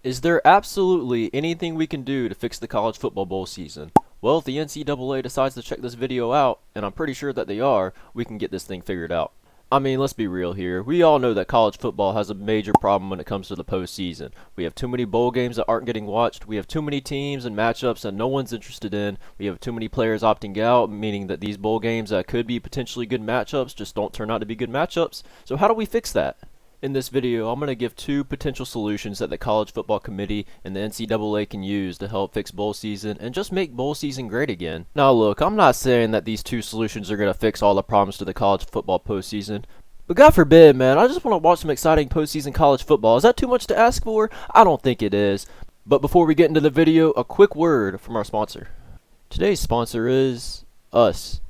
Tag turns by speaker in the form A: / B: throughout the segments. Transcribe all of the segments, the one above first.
A: Is there absolutely anything we can do to fix the college football bowl season? Well, if the NCAA decides to check this video out, and I'm pretty sure that they are, we can get this thing figured out. I mean, let's be real here. We all know that college football has a major problem when it comes to the postseason. We have too many bowl games that aren't getting watched. We have too many teams and matchups that no one's interested in. We have too many players opting out, meaning that these bowl games that could be potentially good matchups just don't turn out to be good matchups. So how do we fix that? In this video, I'm going to give two potential solutions that the College Football Committee and the NCAA can use to help fix bowl season and just make bowl season great again. Now look, I'm not saying that these two solutions are going to fix all the problems to the college football postseason, but God forbid, man, I just want to watch some exciting postseason college football. Is that too much to ask for? I don't think it is. But before we get into the video, a quick word from our sponsor. Today's sponsor is us.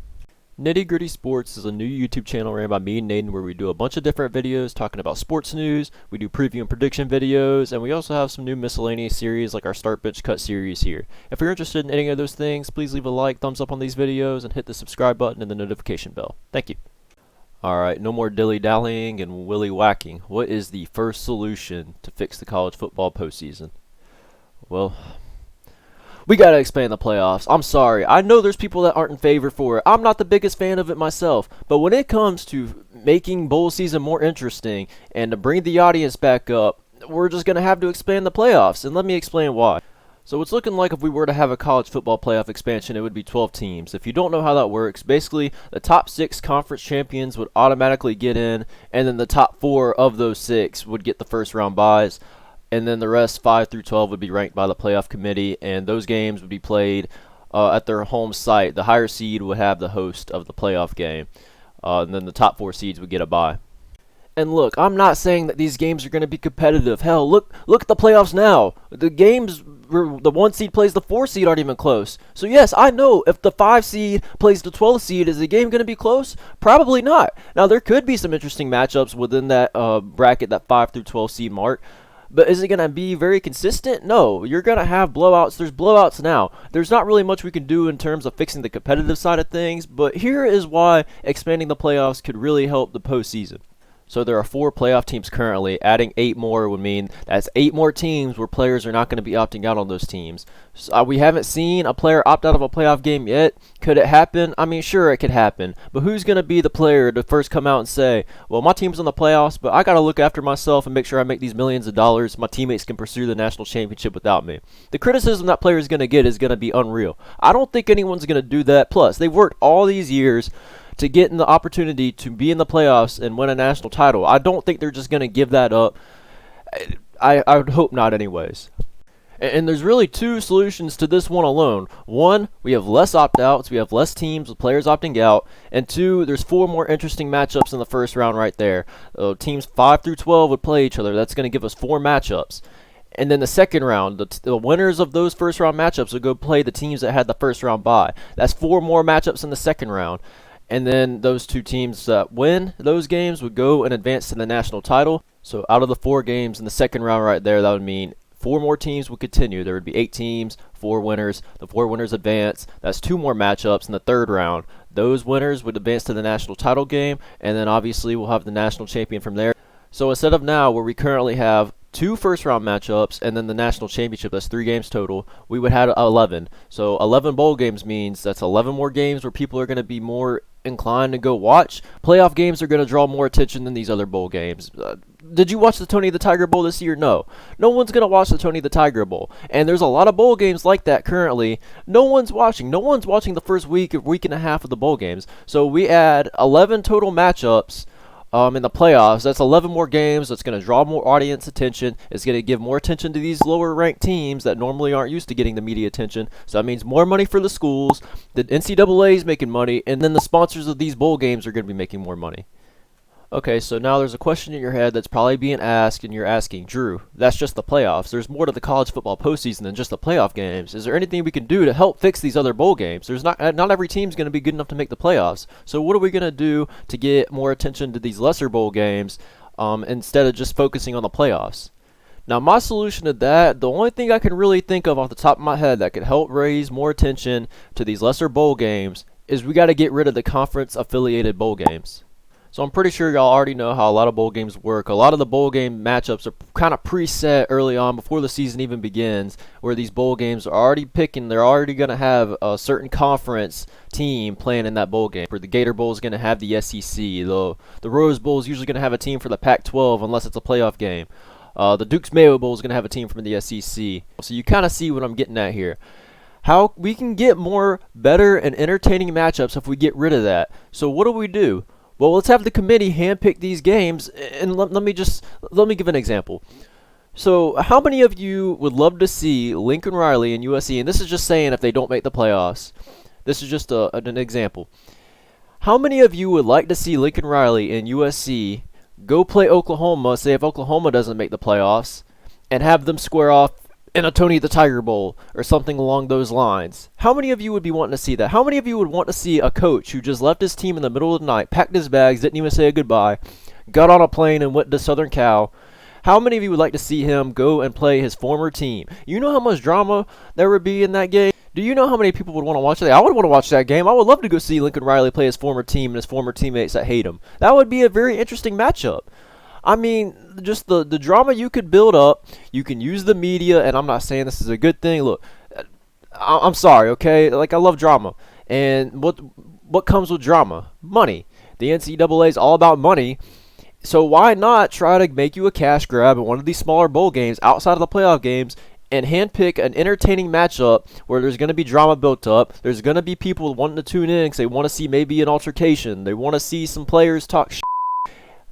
A: Nitty Gritty Sports is a new YouTube channel ran by me and Nathan where we do a bunch of different videos talking about sports news, we do preview and prediction videos, and we also have some new miscellaneous series like our Start Bench Cut series here. If you're interested in any of those things, please leave a like, thumbs up on these videos, and hit the subscribe button and the notification bell. Thank you. Alright, no more dilly-dallying and willy-whacking. What is the first solution to fix the college football postseason? Well, we gotta expand the playoffs. I'm sorry. I know there's people that aren't in favor for it. I'm not the biggest fan of it myself. But when it comes to making bowl season more interesting and to bring the audience back up, we're just gonna have to expand the playoffs. And let me explain why. So it's looking like if we were to have a college football playoff expansion, it would be 12 teams. If you don't know how that works, basically the top 6 conference champions would automatically get in, and then the top 4 of those 6 would get the first round byes. And then the rest, 5 through 12, would be ranked by the playoff committee, and those games would be played at their home site. The higher seed would have the host of the playoff game, and then the top 4 seeds would get a bye. And look, I'm not saying that these games are going to be competitive. Hell, look at the playoffs now. The games where the 1 seed plays the 4 seed aren't even close. So yes, I know if the 5 seed plays the 12 seed, is the game going to be close? Probably not. Now, there could be some interesting matchups within that bracket, that 5 through 12 seed mark. But is it going to be very consistent? No. You're going to have blowouts. There's blowouts now. There's not really much we can do in terms of fixing the competitive side of things, but here is why expanding the playoffs could really help the postseason. So there are 4 playoff teams currently. Adding 8 more would mean that's 8 more teams where players are not going to be opting out on those teams. So, we haven't seen a player opt out of a playoff game yet. Could it happen? I mean, sure, it could happen. But who's going to be the player to first come out and say, well, my team's in the playoffs, but I got to look after myself and make sure I make these millions of dollars. My teammates can pursue the national championship without me. The criticism that player is going to get is going to be unreal. I don't think anyone's going to do that. Plus, they've worked all these years to get in the opportunity to be in the playoffs and win a national title. I don't think they're just going to give that up. I would hope not anyways. And there's really 2 solutions to this one alone. 1, we have less opt-outs. We have less teams with players opting out. And 2, there's 4 more interesting matchups in the first round right there. Teams 5 through 12 would play each other. That's going to give us 4 matchups. And then the second round, the winners of those first round matchups will go play the teams that had the first round bye. That's 4 more matchups in the second round. And then those 2 teams that win those games would go and advance to the national title. So out of the 4 games in the second round right there, that would mean 4 more teams would continue. There would be 8 teams, 4 winners. The 4 winners advance. That's 2 more matchups in the third round. Those winners would advance to the national title game, and then obviously we'll have the national champion from there. So instead of now where we currently have 2 first-round matchups and then the national championship, that's 3 games total, we would have 11. So 11 bowl games means that's 11 more games where people are going to be more inclined to go watch. Playoff games are going to draw more attention than these other bowl games. Did you watch the Tony the Tiger Bowl this year? No. No one's going to watch the Tony the Tiger Bowl. And there's a lot of bowl games like that currently. No one's watching. No one's watching the first week or week and a half of the bowl games. So we add 11 total matchups in the playoffs. That's 11 more games. That's going to draw more audience attention. It's going to give more attention to these lower ranked teams that normally aren't used to getting the media attention. So that means more money for the schools. The NCAA is making money, and then the sponsors of these bowl games are going to be making more money. Okay, so now there's a question in your head that's probably being asked, and you're asking, Drew, that's just the playoffs. There's more to the college football postseason than just the playoff games. Is there anything we can do to help fix these other bowl games? There's not every team's going to be good enough to make the playoffs. So what are we going to do to get more attention to these lesser bowl games instead of just focusing on the playoffs? Now, my solution to that, the only thing I can really think of off the top of my head that could help raise more attention to these lesser bowl games is we got to get rid of the conference-affiliated bowl games. So I'm pretty sure y'all already know how a lot of bowl games work. A lot of the bowl game matchups are kind of preset early on before the season even begins, where these bowl games are already picking, they're already going to have a certain conference team playing in that bowl game. Where the Gator Bowl is going to have the SEC, the Rose Bowl is usually going to have a team for the Pac-12 unless it's a playoff game. The Duke's Mayo Bowl is going to have a team from the SEC. So you kind of see what I'm getting at here. How we can get more better and entertaining matchups if we get rid of that. So what do? Well, let's have the committee handpick these games, and let me give an example. So, how many of you would love to see Lincoln Riley and USC? And this is just saying if they don't make the playoffs. This is just an example. How many of you would like to see Lincoln Riley and USC go play Oklahoma? Say if Oklahoma doesn't make the playoffs, and have them square off in a Tony the Tiger Bowl or something along those lines. How many of you would be wanting to see that? How many of you would want to see a coach who just left his team in the middle of the night, packed his bags, didn't even say a goodbye, got on a plane and went to Southern Cal? How many of you would like to see him go and play his former team? You know how much drama there would be in that game? Do you know how many people would want to watch that? I would want to watch that game. I would love to go see Lincoln Riley play his former team and his former teammates that hate him. That would be a very interesting matchup. I mean, just the drama you could build up. You can use the media, and I'm not saying this is a good thing. Look, I'm sorry, okay? Like, I love drama. And what comes with drama? Money. The NCAA is all about money. So why not try to make you a cash grab in one of these smaller bowl games outside of the playoff games and handpick an entertaining matchup where there's going to be drama built up. There's going to be people wanting to tune in because they want to see maybe an altercation. They want to see some players talk shit.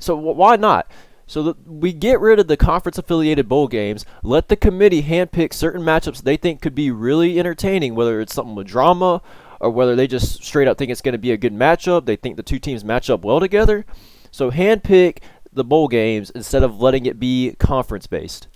A: So why not? So that we get rid of the conference-affiliated bowl games, let the committee handpick certain matchups they think could be really entertaining, whether it's something with drama or whether they just straight up think it's going to be a good matchup. They think the two teams match up well together. So handpick the bowl games instead of letting it be conference-based.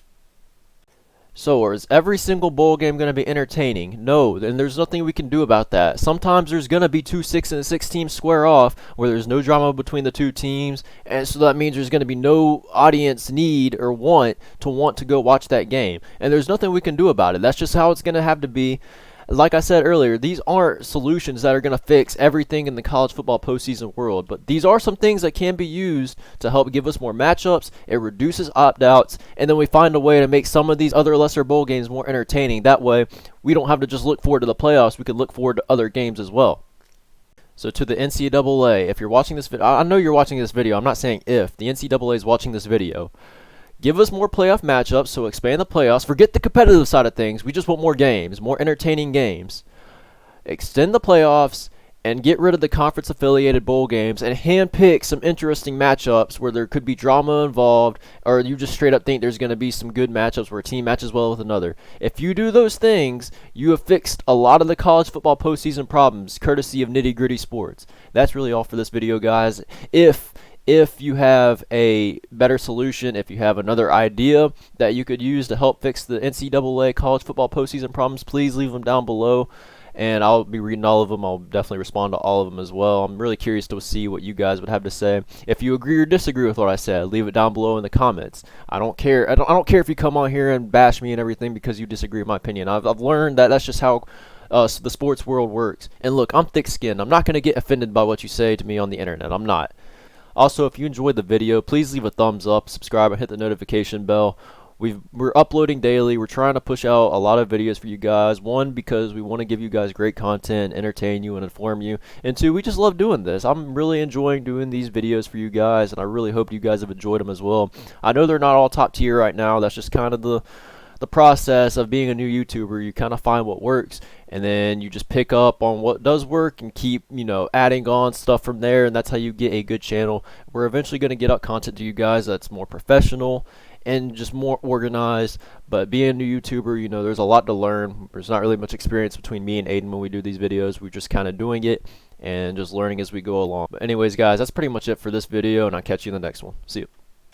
A: So, is every single bowl game going to be entertaining? No, and there's nothing we can do about that. Sometimes there's going to be 2 6-6 teams square off where there's no drama between the two teams, and so that means there's going to be no audience need or want to go watch that game. And there's nothing we can do about it. That's just how it's going to have to be. Like I said earlier, these aren't solutions that are going to fix everything in the college football postseason world, but these are some things that can be used to help give us more matchups. It reduces opt-outs, and then we find a way to make some of these other lesser bowl games more entertaining. That way, we don't have to just look forward to the playoffs. We can look forward to other games as well. So to the NCAA, if you're watching this video, I know you're watching this video. I'm not saying if. The NCAA is watching this video. Give us more playoff matchups, so expand the playoffs. Forget the competitive side of things. We just want more games, more entertaining games. Extend the playoffs and get rid of the conference-affiliated bowl games and handpick some interesting matchups where there could be drama involved, or you just straight up think there's going to be some good matchups where a team matches well with another. If you do those things, you have fixed a lot of the college football postseason problems, courtesy of nitty-gritty sports. That's really all for this video, guys. If you have a better solution, if you have another idea that you could use to help fix the NCAA college football postseason problems, please leave them down below, and I'll be reading all of them. I'll definitely respond to all of them as well. I'm really curious to see what you guys would have to say. If you agree or disagree with what I said, leave it down below in the comments. I don't care. I don't care if you come on here and bash me and everything because you disagree with my opinion. I've learned that that's just how the sports world works. And look, I'm thick-skinned. I'm not going to get offended by what you say to me on the internet. I'm not. Also, if you enjoyed the video, please leave a thumbs up, subscribe, and hit the notification bell. We're uploading daily. We're trying to push out a lot of videos for you guys. One, because we want to give you guys great content, entertain you, and inform you. And two, we just love doing this. I'm really enjoying doing these videos for you guys, and I really hope you guys have enjoyed them as well. I know they're not all top tier right now. That's just kind of the process of being a new YouTuber. You kind of find what works, and then you just pick up on what does work and keep, adding on stuff from there, and that's how you get a good channel. We're eventually going to get out content to you guys that's more professional and just more organized. But being a new YouTuber, there's a lot to learn. There's not really much experience between me and Aiden when we do these videos. We're just kind of doing it and just learning as we go along. But anyways, guys, that's pretty much it for this video, and I'll catch you in the next one. See you.